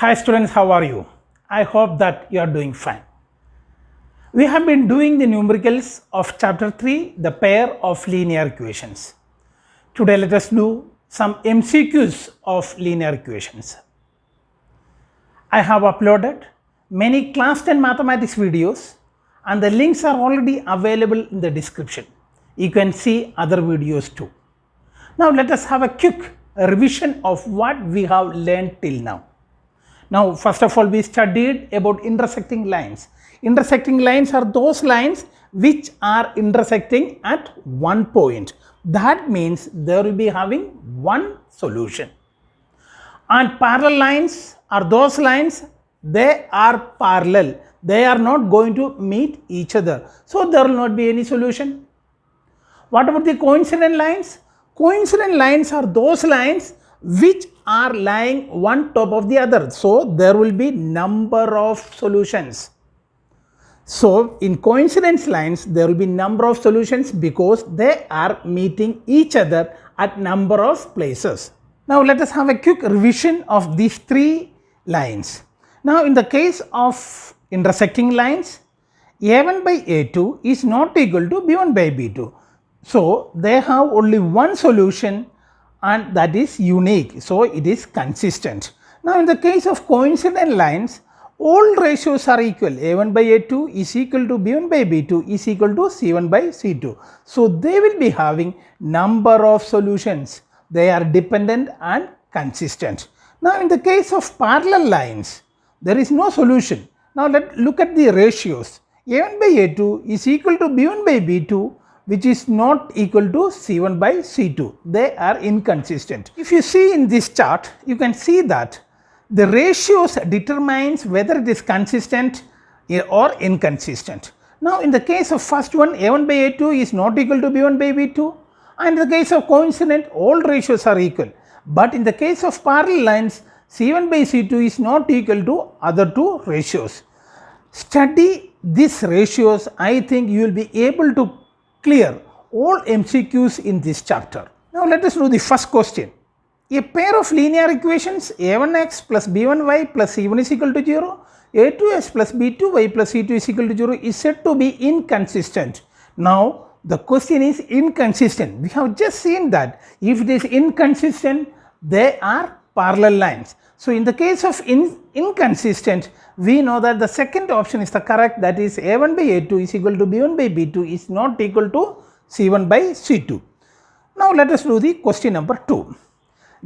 Hi students, how are you? I hope that you are doing fine. We have been doing the numericals of chapter 3, the pair of linear equations. Today let us do some MCQs of linear equations. I have uploaded many class 10 mathematics videos and the links are already available in the description. You can see other videos too. Now let us have a quick revision of what we have learned till now. Now first of all we studied about intersecting lines. Intersecting lines are those lines which are intersecting at one point. That means they will be having one solution. And parallel lines are those lines, they are parallel. They are not going to meet each other. So there will not be any solution. What about the coincident lines? Coincident lines are those lines which are lying one top of the other. So there will be number of solutions. So in coincidence lines there will be number of solutions because they are meeting each other at number of places. Now let us have a quick revision of these three lines. Now in the case of intersecting lines, A1 by A2 is not equal to B1 by B2. So they have only one solution and that is unique. So it is consistent. Now in the case of coincident lines, all ratios are equal. A1 by A2 is equal to B1 by B2 is equal to C1 by C2. So they will be having number of solutions. They are dependent and consistent. Now in the case of parallel lines, there is no solution. Now let's look at the ratios. A1 by A2 is equal to B1 by B2, which is not equal to C1 by C2. They are inconsistent. If you see in this chart, you can see that the ratios determines whether it is consistent or inconsistent. Now in the case of first one, A1 by A2 is not equal to B1 by B2, and in the case of coincident, all ratios are equal. But in the case of parallel lines, C1 by C2 is not equal to other two ratios. Study these ratios. I think you will be able to clear all MCQs in this chapter. Now let us do the first question. A pair of linear equations a1x plus b1y plus c1 is equal to 0, a2x plus b2y plus c2 is equal to 0 is said to be inconsistent. Now the question is inconsistent. We have just seen that if it is inconsistent, they are parallel lines. So in the case of inconsistent, we know that the second option is the correct, that is a1 by a2 is equal to b1 by b2 is not equal to c1 by c2. Now let us do the question number 2.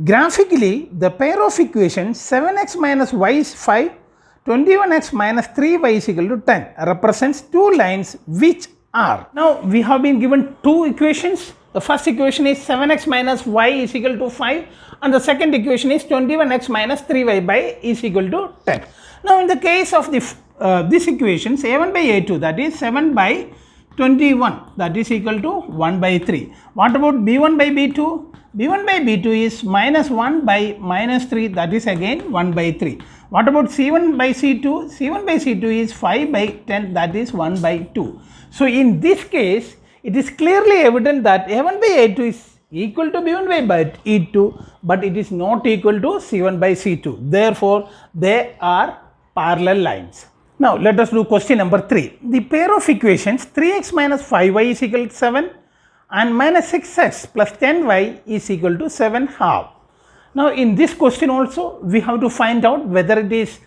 Graphically, the pair of equations 7x minus y is 5, 21x minus 3y is equal to 10 represents two lines which are. Now we have been given two equations. The first equation is 7x minus y is equal to 5 and the second equation is 21x minus 3y by is equal to 10. Now in the case of this equations, a1 by a2, that is 7 by 21, that is equal to 1 by 3. What about b1 by b2? b1 by b2 is minus 1 by minus 3, that is again 1 by 3. What about c1 by c2? c1 by c2 is 5 by 10, that is 1 by 2. So in this case, it is clearly evident that a1 by a2 is equal to b1 by e2, but it is not equal to c1 by c2. Therefore, they are parallel lines. Now let us do question number 3. The pair of equations 3x minus 5y is equal to 7 and minus 6x plus 10y is equal to 7 half. Now in this question also we have to find out whether it is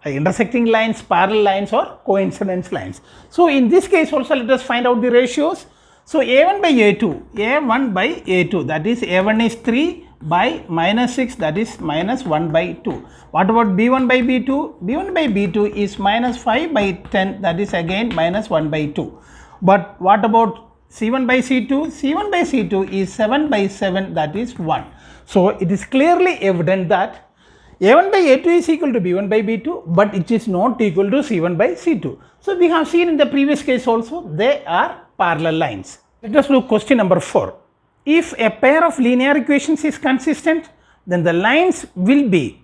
intersecting lines, parallel lines or coincidence lines. So in this case also let us find out the ratios. So a1 by a2, that is a1 is 3 by minus 6, that is minus 1 by 2. What about b1 by b2? b1 by b2 is minus 5 by 10, that is again minus 1 by 2. But what about c1 by c2? c1 by c2 is 7 by 7, that is 1. So it is clearly evident that a1 by a2 is equal to b1 by b2, but it is not equal to c1 by c2. So we have seen in the previous case also they are parallel lines. Let us do question number 4. If a pair of linear equations is consistent, then the lines will be,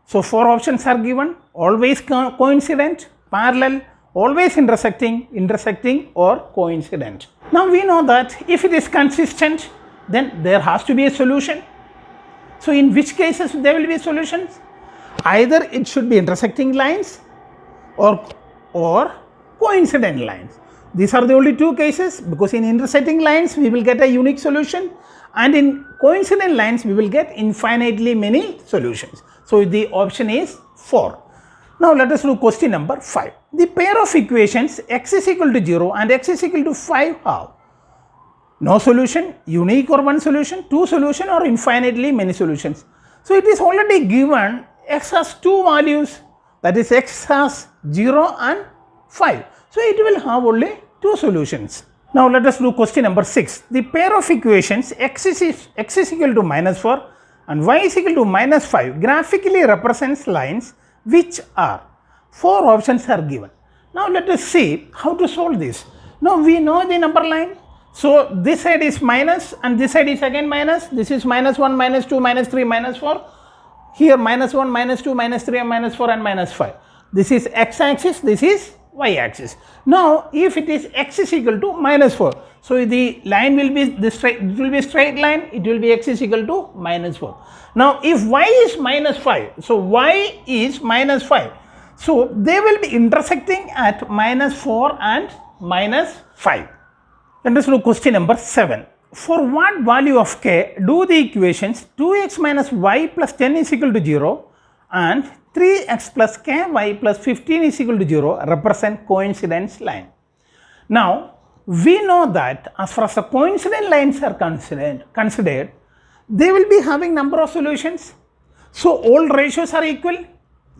so 4 options are given: always coincident, parallel, always intersecting or coincident. Now we know that if it is consistent, then there has to be a solution. So in which cases there will be solutions? Either it should be intersecting lines or coincident lines. These are the only two cases, because in intersecting lines we will get a unique solution, and in coincident lines we will get infinitely many solutions. So the option is 4. Now let us do question number 5. The pair of equations x is equal to 0 and x is equal to 5 have no solution, unique or one solution, two solution, or infinitely many solutions. So it is already given x has two values, that is x has 0 and 5. So it will have only two solutions. Now let us do question number 6. The pair of equations x is equal to minus 4 and y is equal to minus 5 graphically represents lines which are, 4 options are given. Now let us see how to solve this. Now we know the number line. So this side is minus and this side is again minus. This is minus 1, minus 2, minus 3, minus 4. Here minus 1, minus 2, minus 3, minus 4 and minus 5. This is x axis, this is y axis. Now if it is x is equal to minus 4, so the line will be it will be a straight line, it will be x is equal to minus 4. Now if y is minus 5, so y is minus 5, so they will be intersecting at minus 4 and minus 5. Let us do question number 7. For what value of k do the equations 2x minus y plus 10 is equal to 0 and 3x plus ky plus 15 is equal to 0 represent coincidence line? Now we know that as far as the coincident lines are considered, they will be having number of solutions. So all ratios are equal.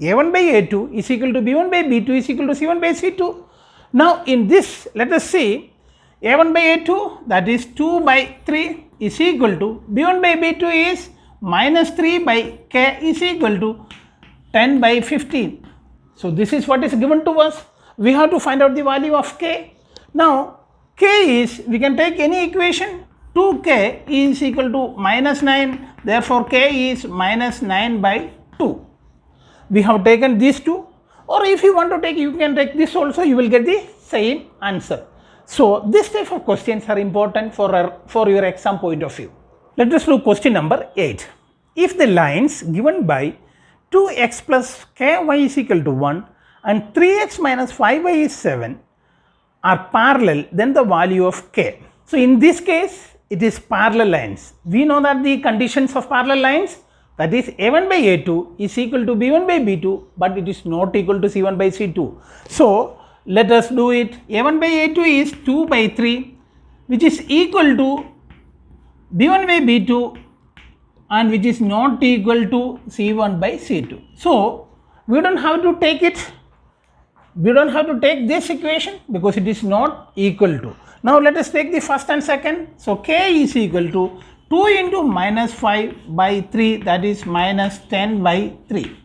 A1 by A2 is equal to B1 by B2 is equal to C1 by C2. Now in this, let us see, A1 by A2, that is 2 by 3 is equal to B1 by B2 is minus 3 by k is equal to 10 by 15. So this is what is given to us. We have to find out the value of k. Now k is, we can take any equation, 2k is equal to minus 9, therefore k is minus 9 by 2. We have taken these two, or if you want to take, you can take this also, you will get the same answer. So this type of questions are important for your exam point of view. Let us do question number 8. If the lines given by 2x plus ky is equal to 1 and 3x minus 5y is 7 are parallel, then the value of k. So in this case, it is parallel lines. We know that the conditions of parallel lines, that is A1 by A2 is equal to B1 by B2, but it is not equal to C1 by C2. So let us do it. A1 by A2 is 2 by 3, which is equal to B1 by B2 and which is not equal to C1 by C2. So we don't have to take it. We don't have to take this equation because it is not equal to. Now let us take the first and second. So k is equal to 2 into minus 5 by 3, that is minus 10 by 3.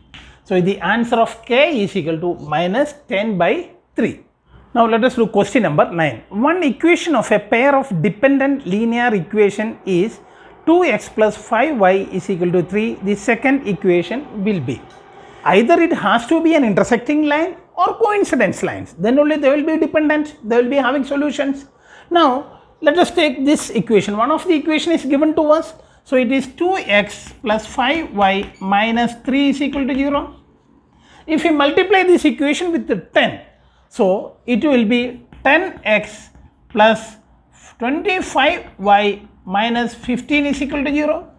So the answer of k is equal to minus 10 by 3. Now let us do question number 9. One equation of a pair of dependent linear equation is 2x plus 5y is equal to 3. The second equation will be, either it has to be an intersecting line or coincidence lines, then only they will be dependent, they will be having solutions. Now let us take this equation. One of the equation is given to us. So it is 2x plus 5y minus 3 is equal to 0. If we multiply this equation with the 10, so it will be 10x plus 25y minus 15 is equal to 0.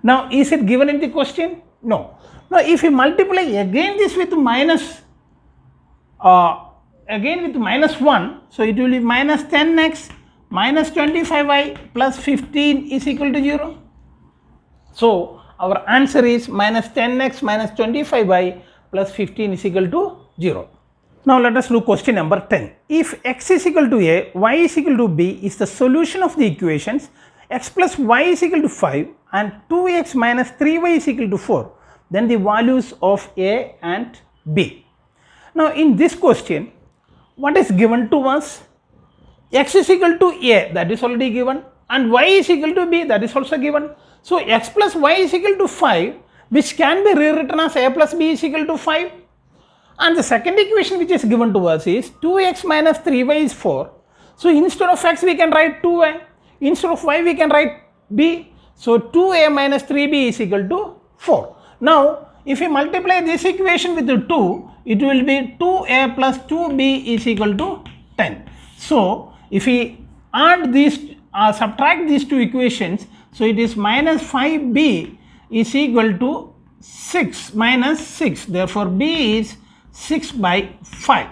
Now is it given in the question? No. Now if we multiply again this with minus 1, so it will be minus 10x minus 25y plus 15 is equal to 0. So our answer is minus 10x minus 25y plus 15 is equal to 0. Now let us do question number 10. If x is equal to a, y is equal to b is the solution of the equations x plus y is equal to 5 and 2x minus 3y is equal to 4, then the values of a and b. Now in this question, what is given to us? X is equal to a, that is already given, and y is equal to b, that is also given. So x plus y is equal to 5, which can be rewritten as a plus b is equal to 5. And the second equation which is given to us is 2x minus 3y is 4. So instead of x we can write 2a, instead of y we can write b. So 2a minus 3b is equal to 4. Now if we multiply this equation with the 2, it will be 2a plus 2b is equal to 10. So, if we add these, subtract these two equations, so it is minus 5b is equal to 6 minus 6. Therefore, b is 6 by 5.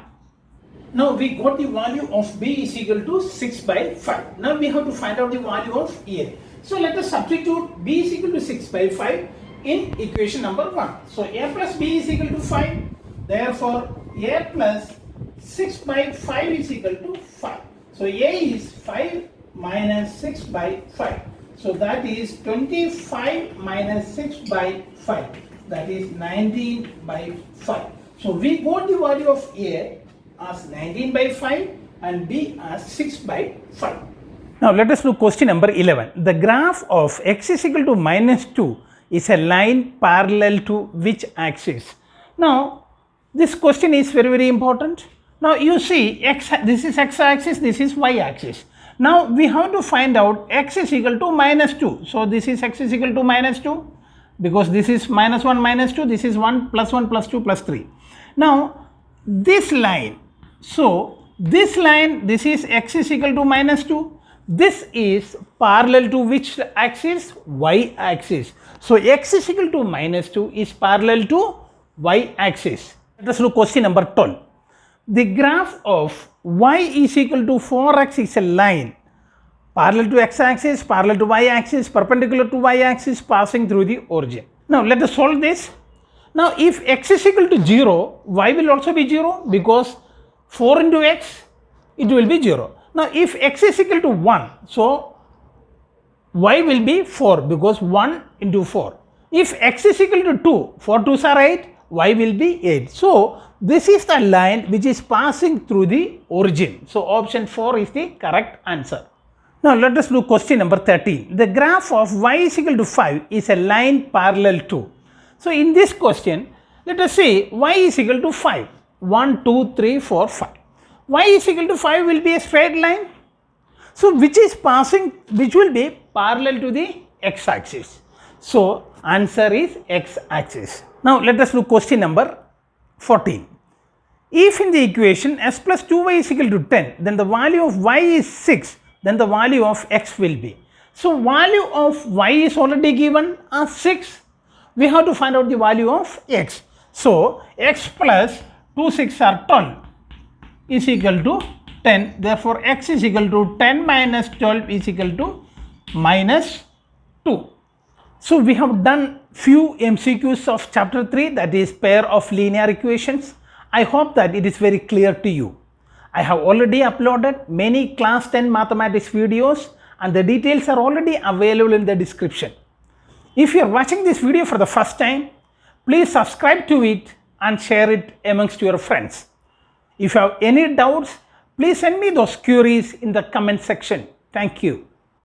Now we got the value of b is equal to 6 by 5. Now we have to find out the value of a. So let us substitute b is equal to 6 by 5 in equation number 1. So a plus b is equal to 5. Therefore a plus 6 by 5 is equal to 5. So a is 5 minus 6 by 5. So that is 25 minus 6 by 5. That is 19 by 5. So we got the value of a as 19 by 5 and b as 6 by 5. Now let us do question number 11. The graph of x is equal to minus 2 is a line parallel to which axis? Now this question is very important. Now you see this is x axis, this is y axis. Now we have to find out x is equal to minus 2. So this is x is equal to minus 2 because this is minus 1 minus 2, this is 1 plus 1 plus 2 plus 3. Now this line, so this line, this is x is equal to minus 2. This is parallel to which axis? Y axis. So x is equal to minus 2 is parallel to y axis. Let us do question number 12. The graph of y is equal to 4x is a line parallel to x axis, parallel to y axis, perpendicular to y axis, passing through the origin. Now let us solve this. Now if x is equal to 0, y will also be 0 because 4 into x, it will be 0. Now if x is equal to 1, so y will be 4 because 1 into 4. If x is equal to 2, 4 2s are 8, y will be 8. So this is the line which is passing through the origin. So option 4 is the correct answer. Now let us do question number 13. The graph of y is equal to 5 is a line parallel to. So in this question, let us say y is equal to 5. 1, 2, 3, 4, 5. Y is equal to 5 will be a straight line. So which will be parallel to the x axis. So answer is x axis. Now let us do question number 14. If in the equation s plus 2y is equal to 10, then the value of y is 6, then the value of x will be. So value of y is already given as 6. We have to find out the value of x. So x plus 2 6 are 12 is equal to 10. Therefore x is equal to 10 minus 12 is equal to minus 2. So we have done few MCQs of chapter 3, that is pair of linear equations. I hope that it is very clear to you. I have already uploaded many class 10 mathematics videos and the details are already available in the description. If you are watching this video for the first time, please subscribe to it and share it amongst your friends. If you have any doubts, please send me those queries in the comment section. Thank you.